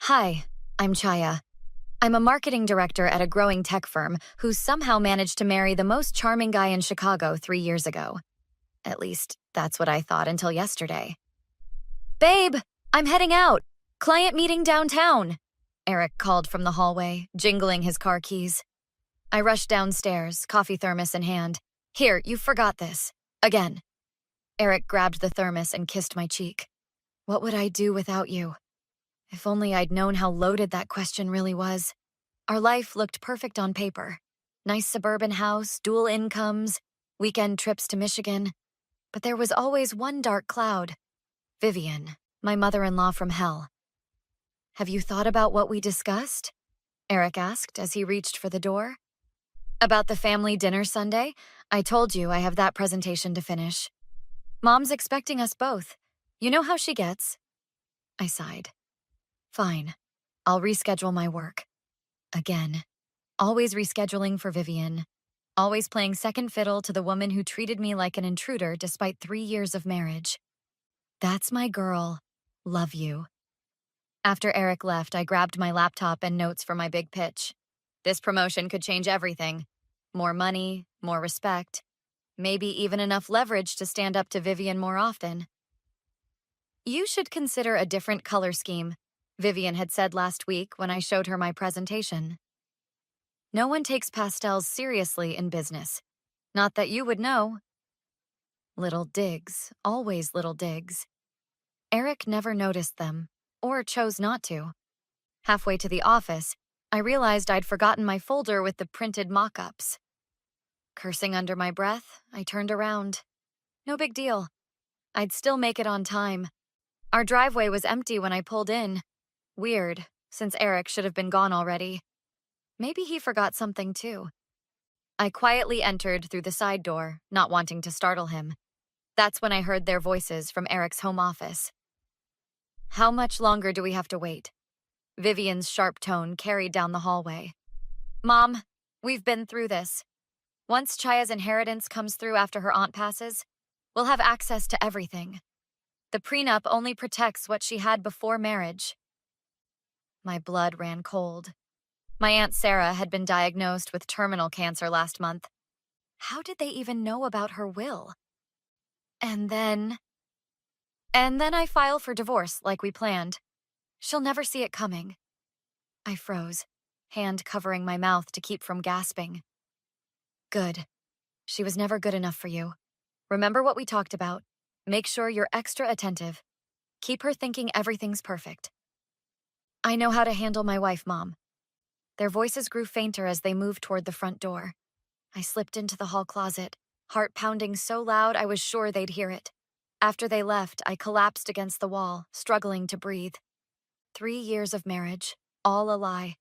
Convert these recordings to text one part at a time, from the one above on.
Hi, I'm Chaya. I'm a marketing director at a growing tech firm who somehow managed to marry the most charming guy in Chicago 3 years ago. At least, that's what I thought until yesterday. Babe, I'm heading out. Client meeting downtown. Eric called from the hallway, jingling his car keys. I rushed downstairs, coffee thermos in hand. Here, you forgot this. Again. Eric grabbed the thermos and kissed my cheek. What would I do without you? If only I'd known how loaded that question really was. Our life looked perfect on paper. Nice suburban house, dual incomes, weekend trips to Michigan. But there was always one dark cloud. Vivian, my mother-in-law from hell. Have you thought about what we discussed? Eric asked as he reached for the door. About the family dinner Sunday? I told you I have that presentation to finish. Mom's expecting us both. You know how she gets. I sighed. Fine. I'll reschedule my work. Again. Always rescheduling for Vivian. Always playing second fiddle to the woman who treated me like an intruder despite 3 years of marriage. That's my girl. Love you. After Eric left, I grabbed my laptop and notes for my big pitch. This promotion could change everything. More money, more respect. Maybe even enough leverage to stand up to Vivian more often. You should consider a different color scheme, Vivian had said last week when I showed her my presentation. No one takes pastels seriously in business. Not that you would know. Little digs, always little digs. Eric never noticed them, or chose not to. Halfway to the office, I realized I'd forgotten my folder with the printed mock-ups. Cursing under my breath, I turned around. No big deal. I'd still make it on time. Our driveway was empty when I pulled in. Weird, since Eric should have been gone already. Maybe he forgot something too. I quietly entered through the side door, not wanting to startle him. That's when I heard their voices from Eric's home office. How much longer do we have to wait? Vivian's sharp tone carried down the hallway. Mom, we've been through this. Once Chaya's inheritance comes through after her aunt passes, we'll have access to everything. The prenup only protects what she had before marriage. My blood ran cold. My Aunt Sarah had been diagnosed with terminal cancer last month. How did they even know about her will? And then I file for divorce like we planned. She'll never see it coming. I froze, hand covering my mouth to keep from gasping. Good. She was never good enough for you. Remember what we talked about. Make sure you're extra attentive. Keep her thinking everything's perfect. I know how to handle my wife, Mom. Their voices grew fainter as they moved toward the front door. I slipped into the hall closet, heart pounding so loud I was sure they'd hear it. After they left, I collapsed against the wall, struggling to breathe. 3 years of marriage, all a lie.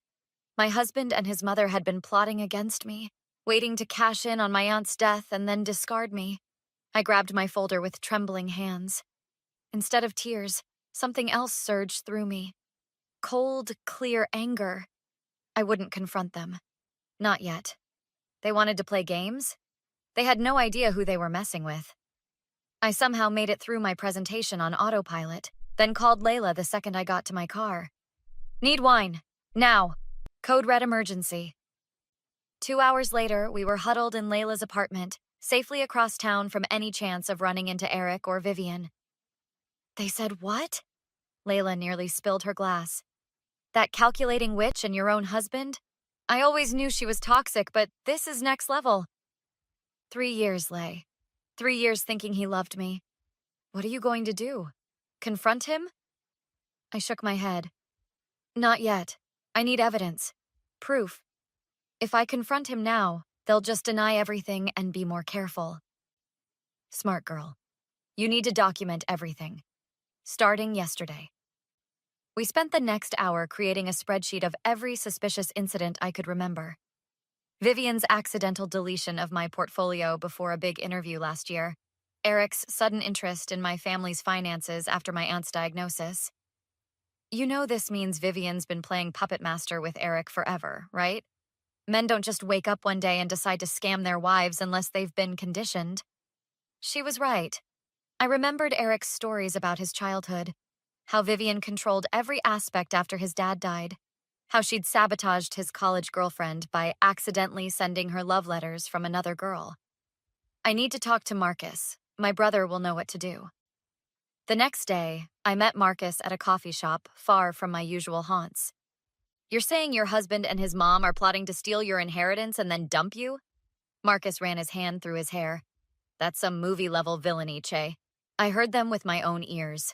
My husband and his mother had been plotting against me, waiting to cash in on my aunt's death and then discard me. I grabbed my folder with trembling hands. Instead of tears, something else surged through me. Cold, clear anger. I wouldn't confront them. Not yet. They wanted to play games? They had no idea who they were messing with. I somehow made it through my presentation on autopilot, then called Layla the second I got to my car. Need wine. Now. Code red emergency. 2 hours later, we were huddled in Layla's apartment, safely across town from any chance of running into Eric or Vivian. They said what? Layla nearly spilled her glass. That calculating witch and your own husband? I always knew she was toxic, but this is next level. 3 years, Lay. 3 years thinking he loved me. What are you going to do? Confront him? I shook my head. Not yet. I need evidence. Proof. If I confront him now, they'll just deny everything and be more careful. Smart girl. You need to document everything. Starting yesterday. We spent the next hour creating a spreadsheet of every suspicious incident I could remember. Vivian's accidental deletion of my portfolio before a big interview last year. Eric's sudden interest in my family's finances after my aunt's diagnosis. You know this means Vivian's been playing puppet master with Eric forever, right? Men don't just wake up one day and decide to scam their wives unless they've been conditioned. She was right. I remembered Eric's stories about his childhood. how Vivian controlled every aspect after his dad died, how she'd sabotaged his college girlfriend by accidentally sending her love letters from another girl. I need to talk to Marcus. My brother will know what to do. The next day, I met Marcus at a coffee shop far from my usual haunts. You're saying your husband and his mom are plotting to steal your inheritance and then dump you? Marcus ran his hand through his hair. That's some movie-level villainy, Che. I heard them with my own ears.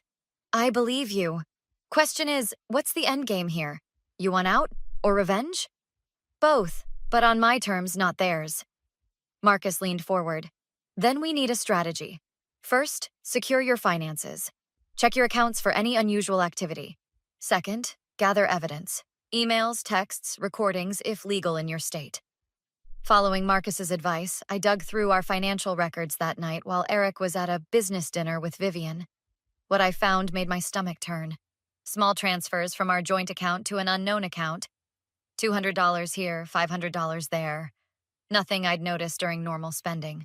I believe you. Question is, what's the end game here? You want out or revenge? Both, but on my terms, not theirs. Marcus leaned forward. Then we need a strategy. First, secure your finances. Check your accounts for any unusual activity. Second, gather evidence. Emails, texts, recordings, if legal in your state. Following Marcus's advice, I dug through our financial records that night while Eric was at a business dinner with Vivian. What I found made my stomach turn. Small transfers from our joint account to an unknown account. $200 here, $500 there. Nothing I'd noticed during normal spending.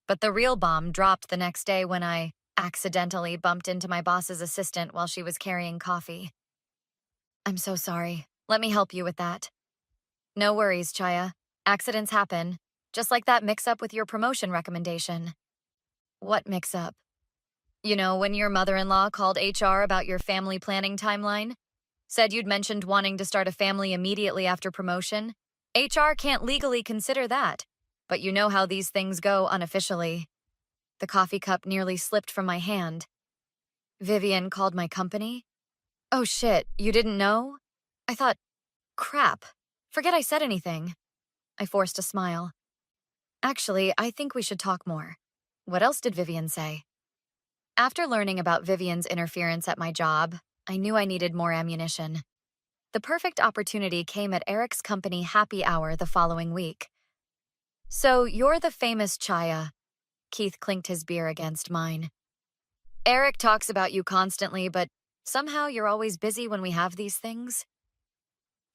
But the real bomb dropped the next day when I accidentally bumped into my boss's assistant while she was carrying coffee. I'm so sorry. Let me help you with that. No worries, Chaya. Accidents happen. Just like that mix-up with your promotion recommendation. What mix-up? You know, when your mother-in-law called HR about your family planning timeline? Said you'd mentioned wanting to start a family immediately after promotion? HR can't legally consider that, but you know how these things go unofficially. The coffee cup nearly slipped from my hand. Vivian called my company? Oh shit, you didn't know? I thought, crap, forget I said anything. I forced a smile. Actually, I think we should talk more. What else did Vivian say? After learning about Vivian's interference at my job, I knew I needed more ammunition. The perfect opportunity came at Eric's company happy hour the following week. So you're the famous Chaya. Keith clinked his beer against mine. Eric talks about you constantly, but somehow you're always busy when we have these things.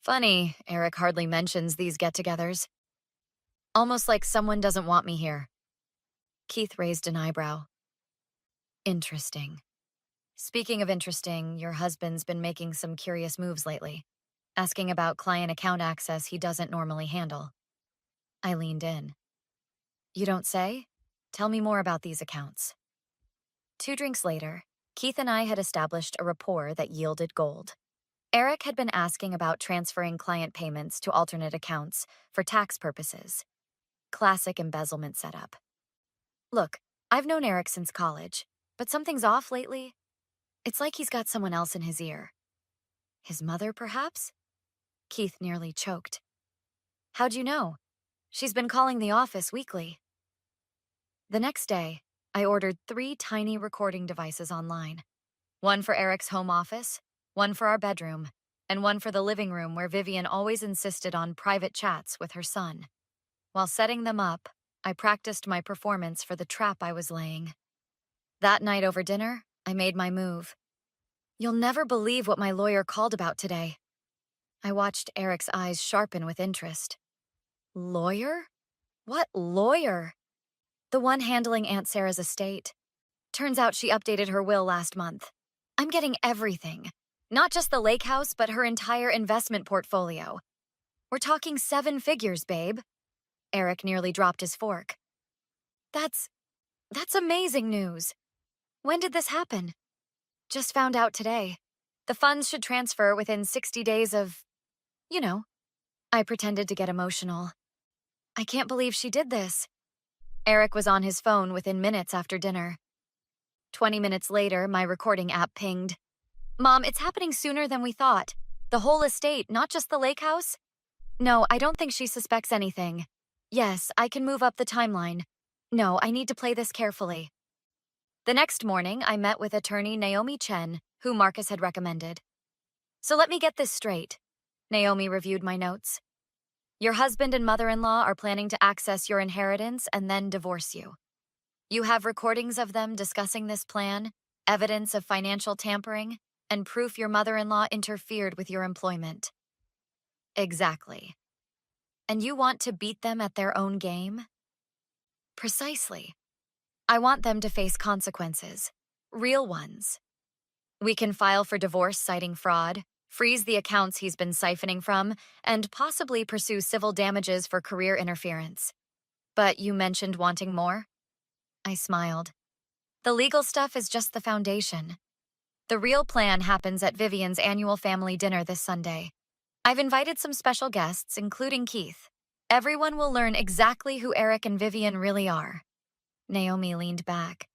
Funny, Eric hardly mentions these get-togethers. Almost like someone doesn't want me here. Keith raised an eyebrow. Interesting. Speaking of interesting, your husband's been making some curious moves lately, asking about client account access he doesn't normally handle. I leaned in. You don't say? Tell me more about these accounts. 2 drinks later, Keith and I had established a rapport that yielded gold. Eric had been asking about transferring client payments to alternate accounts for tax purposes. Classic embezzlement setup. Look, I've known Eric since college, but something's off lately. It's like he's got someone else in his ear. His mother, perhaps? Keith nearly choked. How'd you know? She's been calling the office weekly. The next day, I ordered 3 tiny recording devices online. One for Eric's home office, one for our bedroom, and one for the living room where Vivian always insisted on private chats with her son. While setting them up, I practiced my performance for the trap I was laying. That night over dinner, I made my move. You'll never believe what my lawyer called about today. I watched Eric's eyes sharpen with interest. Lawyer? What lawyer? The one handling Aunt Sarah's estate. Turns out she updated her will last month. I'm getting everything. Not just the lake house, but her entire investment portfolio. We're talking 7 figures, babe. Eric nearly dropped his fork. That's amazing news. When did this happen? Just found out today. The funds should transfer within 60 days of, you know. I pretended to get emotional. I can't believe she did this. Eric was on his phone within minutes after dinner. 20 minutes later, my recording app pinged. Mom, it's happening sooner than we thought. The whole estate, not just the lake house? No, I don't think she suspects anything. Yes, I can move up the timeline. No, I need to play this carefully. The next morning, I met with attorney Naomi Chen, who Marcus had recommended. So let me get this straight. Naomi reviewed my notes. Your husband and mother-in-law are planning to access your inheritance and then divorce you. You have recordings of them discussing this plan, evidence of financial tampering, and proof your mother-in-law interfered with your employment. Exactly. And you want to beat them at their own game? Precisely. I want them to face consequences. Real ones. We can file for divorce citing fraud, freeze the accounts he's been siphoning from, and possibly pursue civil damages for career interference. But you mentioned wanting more? I smiled. The legal stuff is just the foundation. The real plan happens at Vivian's annual family dinner this Sunday. I've invited some special guests, including Keith. Everyone will learn exactly who Eric and Vivian really are. Naomi leaned back.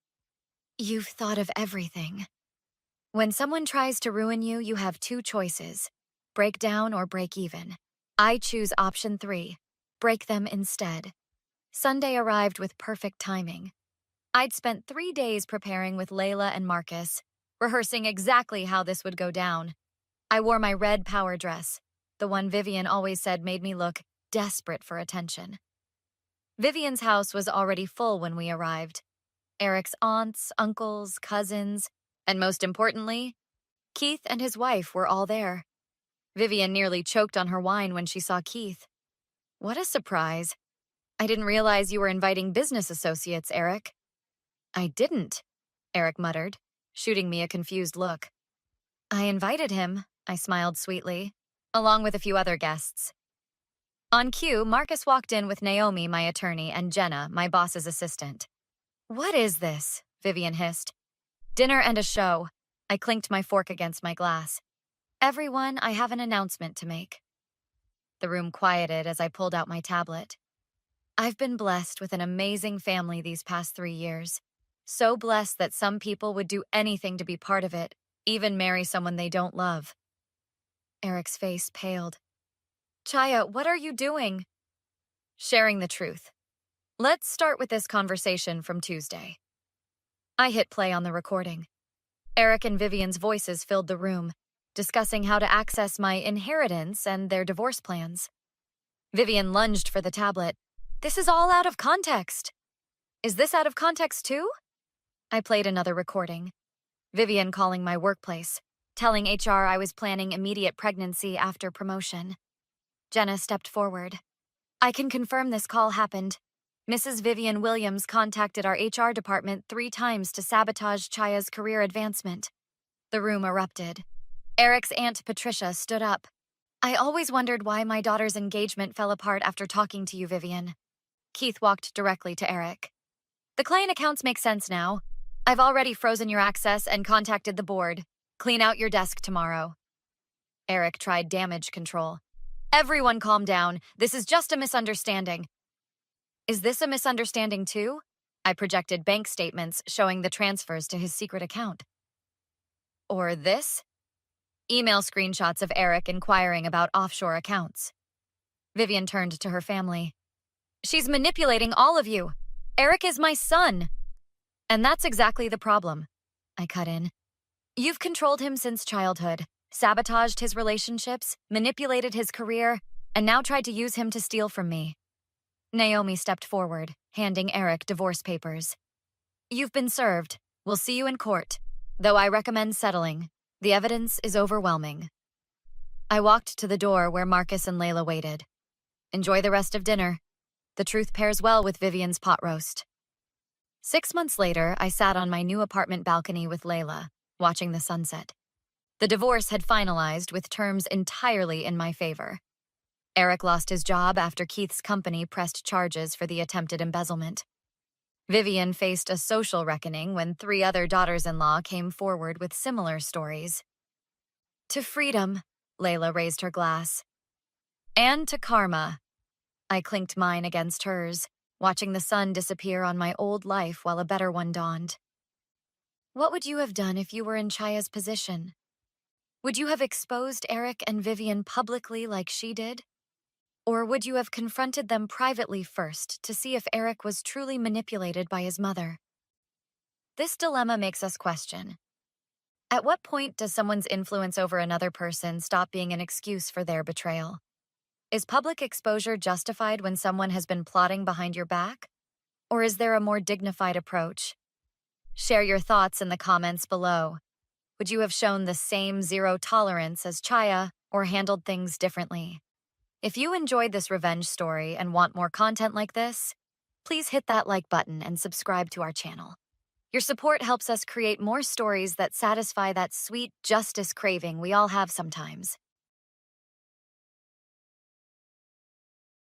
You've thought of everything. When someone tries to ruin you, you have two choices: break down or break even. I choose option 3, break them instead. Sunday arrived with perfect timing. I'd spent 3 days preparing with Layla and Marcus, rehearsing exactly how this would go down. I wore my red power dress, the one Vivian always said made me look desperate for attention. Vivian's house was already full when we arrived. Eric's aunts, uncles, cousins, and most importantly, Keith and his wife were all there. Vivian nearly choked on her wine when she saw Keith. What a surprise. I didn't realize you were inviting business associates, Eric. I didn't, Eric muttered, shooting me a confused look. I invited him, I smiled sweetly, along with a few other guests. On cue, Marcus walked in with Naomi, my attorney, and Jenna, my boss's assistant. What is this? Vivian hissed. Dinner and a show. I clinked my fork against my glass. Everyone, I have an announcement to make. The room quieted as I pulled out my tablet. I've been blessed with an amazing family these past 3 years. So blessed that some people would do anything to be part of it, even marry someone they don't love. Eric's face paled. Chaya, what are you doing? Sharing the truth. Let's start with this conversation from Tuesday. I hit play on the recording. Eric and Vivian's voices filled the room, discussing how to access my inheritance and their divorce plans. Vivian lunged for the tablet. This is all out of context. Is this out of context too? I played another recording. Vivian calling my workplace, telling HR I was planning immediate pregnancy after promotion. Jenna stepped forward. I can confirm this call happened. Mrs. Vivian Williams contacted our HR department 3 times to sabotage Chaya's career advancement. The room erupted. Eric's Aunt Patricia stood up. I always wondered why my daughter's engagement fell apart after talking to you, Vivian. Keith walked directly to Eric. The client accounts make sense now. I've already frozen your access and contacted the board. Clean out your desk tomorrow. Eric tried damage control. Everyone calm down. This is just a misunderstanding. Is this a misunderstanding too? I projected bank statements showing the transfers to his secret account. Or this? Email screenshots of Eric inquiring about offshore accounts. Vivian turned to her family. She's manipulating all of you. Eric is my son. And that's exactly the problem. I cut in. You've controlled him since childhood, sabotaged his relationships, manipulated his career, and now tried to use him to steal from me. Naomi stepped forward, handing Eric divorce papers. You've been served. We'll see you in court. Though I recommend settling. The evidence is overwhelming. I walked to the door where Marcus and Layla waited. Enjoy the rest of dinner. The truth pairs well with Vivian's pot roast. 6 months later, I sat on my new apartment balcony with Layla, watching the sunset. The divorce had finalized with terms entirely in my favor. Eric lost his job after Keith's company pressed charges for the attempted embezzlement. Vivian faced a social reckoning when 3 other daughters-in-law came forward with similar stories. To freedom, Layla raised her glass. And to karma. I clinked mine against hers, watching the sun disappear on my old life while a better one dawned. What would you have done if you were in Chaya's position? Would you have exposed Eric and Vivian publicly like she did? Or would you have confronted them privately first to see if Eric was truly manipulated by his mother? This dilemma makes us question. At what point does someone's influence over another person stop being an excuse for their betrayal? Is public exposure justified when someone has been plotting behind your back? Or is there a more dignified approach? Share your thoughts in the comments below. Would you have shown the same zero tolerance as Chaya or handled things differently? If you enjoyed this revenge story and want more content like this, please hit that like button and subscribe to our channel. Your support helps us create more stories that satisfy that sweet justice craving we all have sometimes.